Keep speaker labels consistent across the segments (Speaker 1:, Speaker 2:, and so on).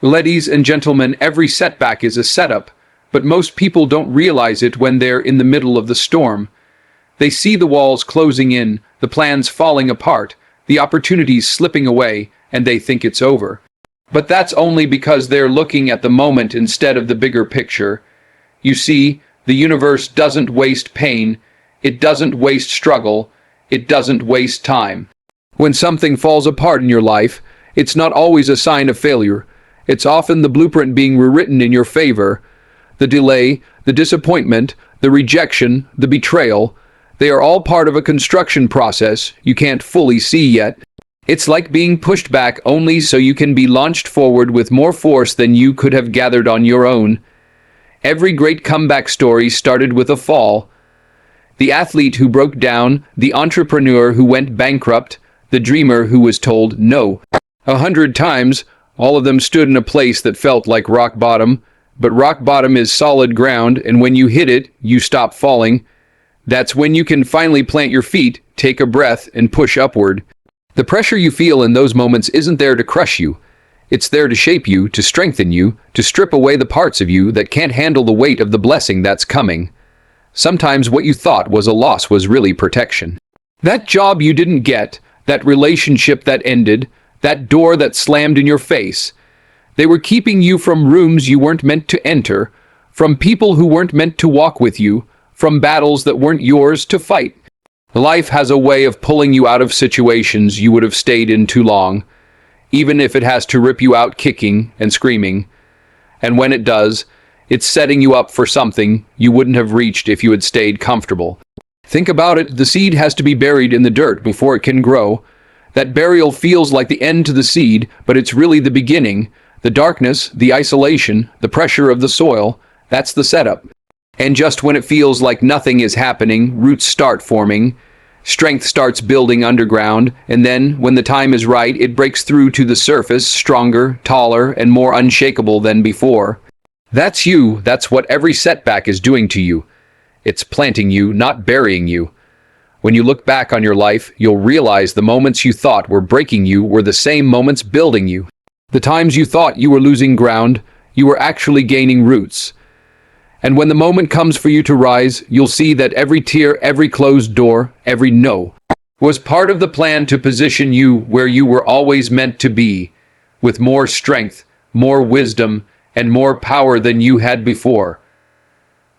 Speaker 1: Ladies and gentlemen, every setback is a setup, but most people don't realize it when they're in the middle of the storm. They see the walls closing in, the plans falling apart, the opportunities slipping away, and they think it's over. But that's only because they're looking at the moment instead of the bigger picture. You see, the universe doesn't waste pain, it doesn't waste struggle, it doesn't waste time. When something falls apart in your life, it's not always a sign of failure. It's often the blueprint being rewritten in your favor. The delay, the disappointment, the rejection, the betrayal, they are all part of a construction process you can't fully see yet. It's like being pushed back only so you can be launched forward with more force than you could have gathered on your own. Every great comeback story started with a fall. The athlete who broke down, the entrepreneur who went bankrupt, the dreamer who was told no 100 times. All of them stood in a place that felt like rock bottom, but rock bottom is solid ground, and when you hit it, you stop falling. That's when you can finally plant your feet, take a breath, and push upward. The pressure you feel in those moments isn't there to crush you. It's there to shape you, to strengthen you, to strip away the parts of you that can't handle the weight of the blessing that's coming. Sometimes what you thought was a loss was really protection. That job you didn't get, that relationship that ended, that door that slammed in your face. They were keeping you from rooms you weren't meant to enter, from people who weren't meant to walk with you, from battles that weren't yours to fight. Life has a way of pulling you out of situations you would have stayed in too long, even if it has to rip you out kicking and screaming. And when it does, it's setting you up for something you wouldn't have reached if you had stayed comfortable. Think about it, the seed has to be buried in the dirt before it can grow. That burial feels like the end to the seed, but it's really the beginning. The darkness, the isolation, the pressure of the soil, that's the setup. And just when it feels like nothing is happening, roots start forming, strength starts building underground, and then, when the time is right, it breaks through to the surface, stronger, taller, and more unshakable than before. That's you. That's what every setback is doing to you. It's planting you, not burying you. When you look back on your life, you'll realize the moments you thought were breaking you were the same moments building you. The times you thought you were losing ground, you were actually gaining roots. And when the moment comes for you to rise, you'll see that every tear, every closed door, every no, was part of the plan to position you where you were always meant to be, with more strength, more wisdom, and more power than you had before.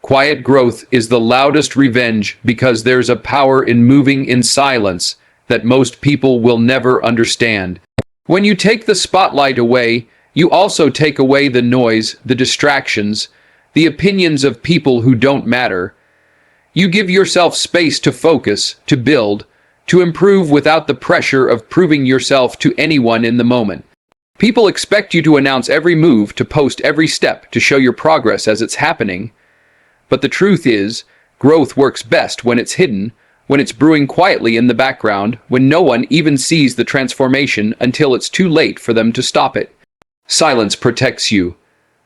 Speaker 1: Quiet growth is the loudest revenge because there's a power in moving in silence that most people will never understand. When you take the spotlight away, you also take away the noise, the distractions, the opinions of people who don't matter. You give yourself space to focus, to build, to improve without the pressure of proving yourself to anyone in the moment. People expect you to announce every move, to post every step, to show your progress as it's happening. But the truth is, growth works best when it's hidden, when it's brewing quietly in the background, when no one even sees the transformation until it's too late for them to stop it. Silence protects you.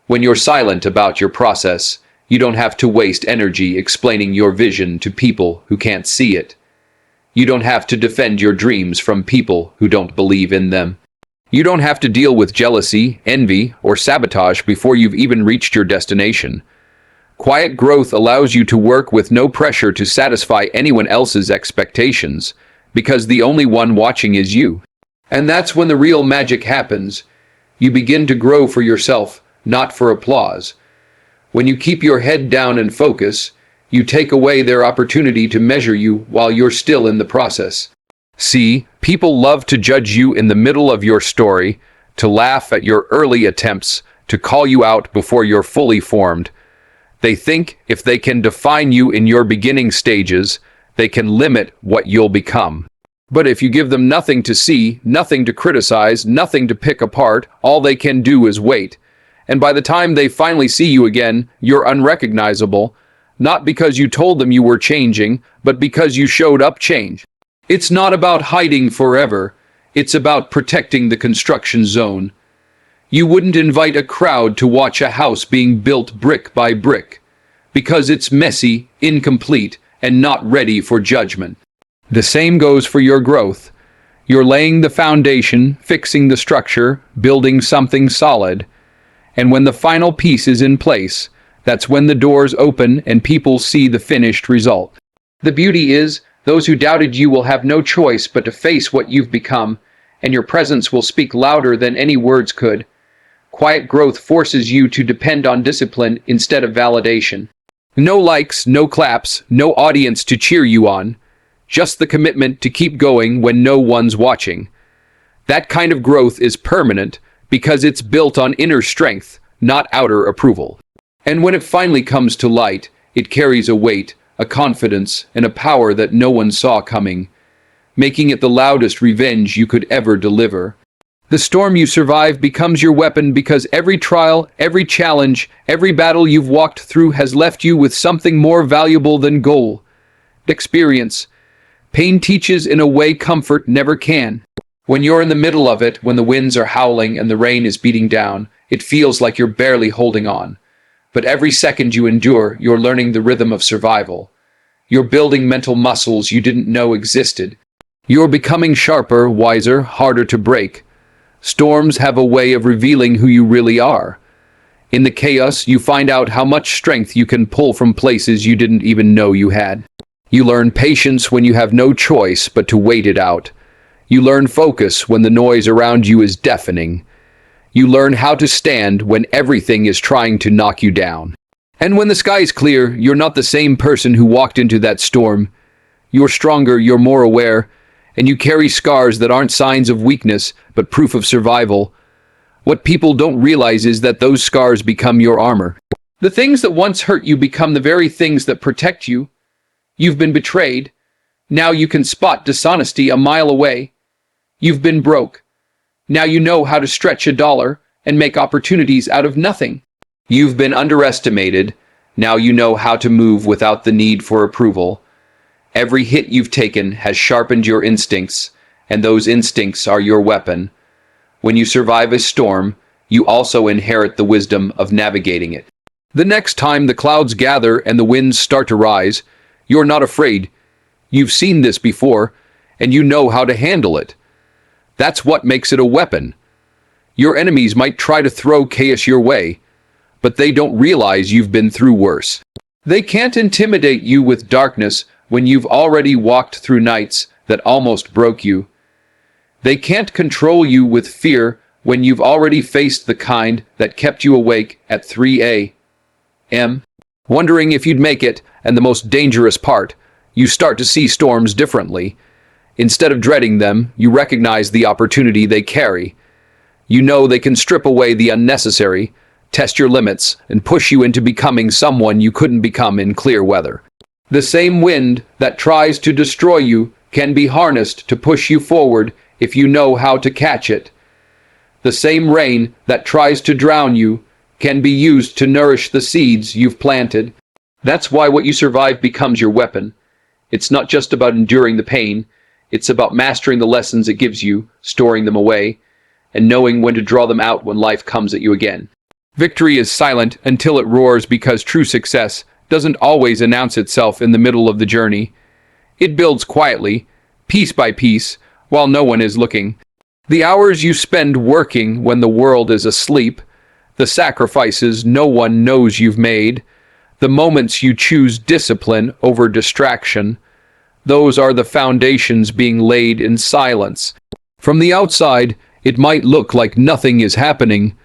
Speaker 1: When you're silent about your process, you don't have to waste energy explaining your vision to people who can't see it. You don't have to defend your dreams from people who don't believe in them. You don't have to deal with jealousy, envy, or sabotage before you've even reached your destination. Quiet growth allows you to work with no pressure to satisfy anyone else's expectations, because the only one watching is you. And that's when the real magic happens. You begin to grow for yourself, not for applause. When you keep your head down and focus, you take away their opportunity to measure you while you're still in the process. See, people love to judge you in the middle of your story, to laugh at your early attempts, to call you out before you're fully formed. They think if they can define you in your beginning stages, they can limit what you'll become. But if you give them nothing to see, nothing to criticize, nothing to pick apart, all they can do is wait. And by the time they finally see you again, you're unrecognizable, not because you told them you were changing, but because you showed up changed. It's not about hiding forever. It's about protecting the construction zone. You wouldn't invite a crowd to watch a house being built brick by brick, because it's messy, incomplete, and not ready for judgment. The same goes for your growth. You're laying the foundation, fixing the structure, building something solid. And when the final piece is in place, that's when the doors open and people see the finished result. The beauty is, those who doubted you will have no choice but to face what you've become, and your presence will speak louder than any words could. Quiet growth forces you to depend on discipline instead of validation. No likes, no claps, no audience to cheer you on. Just the commitment to keep going when no one's watching. That kind of growth is permanent because it's built on inner strength, not outer approval. And when it finally comes to light, it carries a weight, a confidence, and a power that no one saw coming, making it the loudest revenge you could ever deliver. The storm you survive becomes your weapon because every trial, every challenge, every battle you've walked through has left you with something more valuable than gold. Experience. Pain teaches in a way comfort never can. When you're in the middle of it, when the winds are howling and the rain is beating down, it feels like you're barely holding on. But every second you endure, you're learning the rhythm of survival. You're building mental muscles you didn't know existed. You're becoming sharper, wiser, harder to break. Storms have a way of revealing who you really are. In the chaos, you find out how much strength you can pull from places you didn't even know you had. You learn patience when you have no choice but to wait it out. You learn focus when the noise around you is deafening. You learn how to stand when everything is trying to knock you down. And when the sky is clear, you're not the same person who walked into that storm. You're stronger, you're more aware, and you carry scars that aren't signs of weakness, but proof of survival. What people don't realize is that those scars become your armor. The things that once hurt you become the very things that protect you. You've been betrayed. Now you can spot dishonesty a mile away. You've been broke. Now you know how to stretch a dollar and make opportunities out of nothing. You've been underestimated. Now you know how to move without the need for approval. Every hit you've taken has sharpened your instincts, and those instincts are your weapon. When you survive a storm, you also inherit the wisdom of navigating it. The next time the clouds gather and the winds start to rise, you're not afraid. You've seen this before, and you know how to handle it. That's what makes it a weapon. Your enemies might try to throw chaos your way, but they don't realize you've been through worse. They can't intimidate you with darkness when you've already walked through nights that almost broke you. They can't control you with fear when you've already faced the kind that kept you awake at 3 a.m., wondering if you'd make it, and the most dangerous part, you start to see storms differently. Instead of dreading them, you recognize the opportunity they carry. You know they can strip away the unnecessary, test your limits, and push you into becoming someone you couldn't become in clear weather. The same wind that tries to destroy you can be harnessed to push you forward if you know how to catch it. The same rain that tries to drown you can be used to nourish the seeds you've planted. That's why what you survive becomes your weapon. It's not just about enduring the pain. It's about mastering the lessons it gives you, storing them away, and knowing when to draw them out when life comes at you again. Victory is silent until it roars because true success doesn't always announce itself in the middle of the journey. It builds quietly, piece by piece, while no one is looking. The hours you spend working when the world is asleep, the sacrifices no one knows you've made, the moments you choose discipline over distraction, those are the foundations being laid in silence. From the outside, it might look like nothing is happening,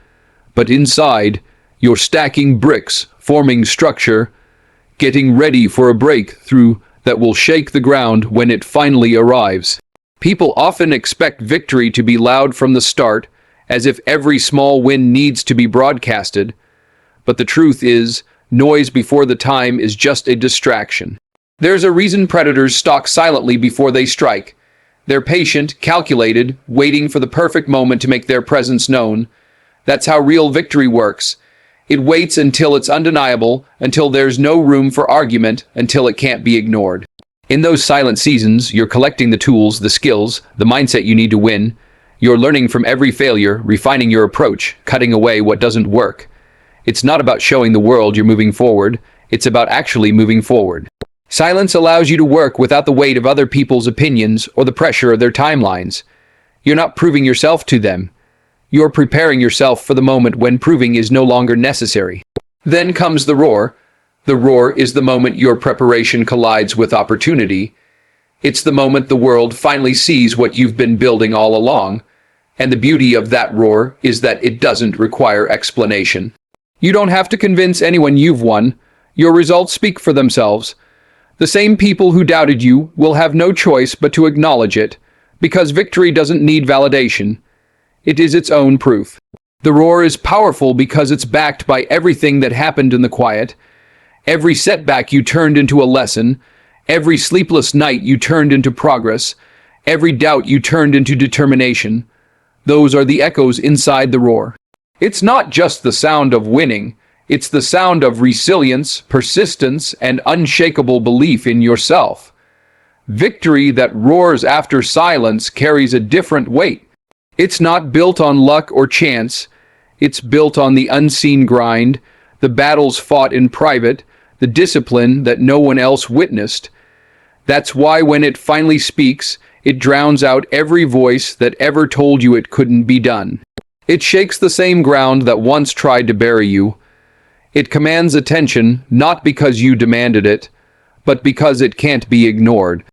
Speaker 1: but inside, you're stacking bricks, forming structure, getting ready for a breakthrough that will shake the ground when it finally arrives. People often expect victory to be loud from the start, as if every small win needs to be broadcasted. But the truth is, noise before the time is just a distraction. There's a reason predators stalk silently before they strike. They're patient, calculated, waiting for the perfect moment to make their presence known. That's how real victory works. It waits until it's undeniable, until there's no room for argument, until it can't be ignored. In those silent seasons, you're collecting the tools, the skills, the mindset you need to win. You're learning from every failure, refining your approach, cutting away what doesn't work. It's not about showing the world you're moving forward. It's about actually moving forward. Silence allows you to work without the weight of other people's opinions or the pressure of their timelines. You're not proving yourself to them. You're preparing yourself for the moment when proving is no longer necessary. Then comes the roar. The roar is the moment your preparation collides with opportunity. It's the moment the world finally sees what you've been building all along. And the beauty of that roar is that it doesn't require explanation. You don't have to convince anyone you've won. Your results speak for themselves. The same people who doubted you will have no choice but to acknowledge it, because victory doesn't need validation. It is its own proof. The roar is powerful because it's backed by everything that happened in the quiet. Every setback you turned into a lesson. Every sleepless night you turned into progress. Every doubt you turned into determination. Those are the echoes inside the roar. It's not just the sound of winning. It's the sound of resilience, persistence, and unshakable belief in yourself. Victory that roars after silence carries a different weight. It's not built on luck or chance. It's built on the unseen grind, the battles fought in private, the discipline that no one else witnessed. That's why when it finally speaks, it drowns out every voice that ever told you it couldn't be done. It shakes the same ground that once tried to bury you. It commands attention, not because you demanded it, but because it can't be ignored.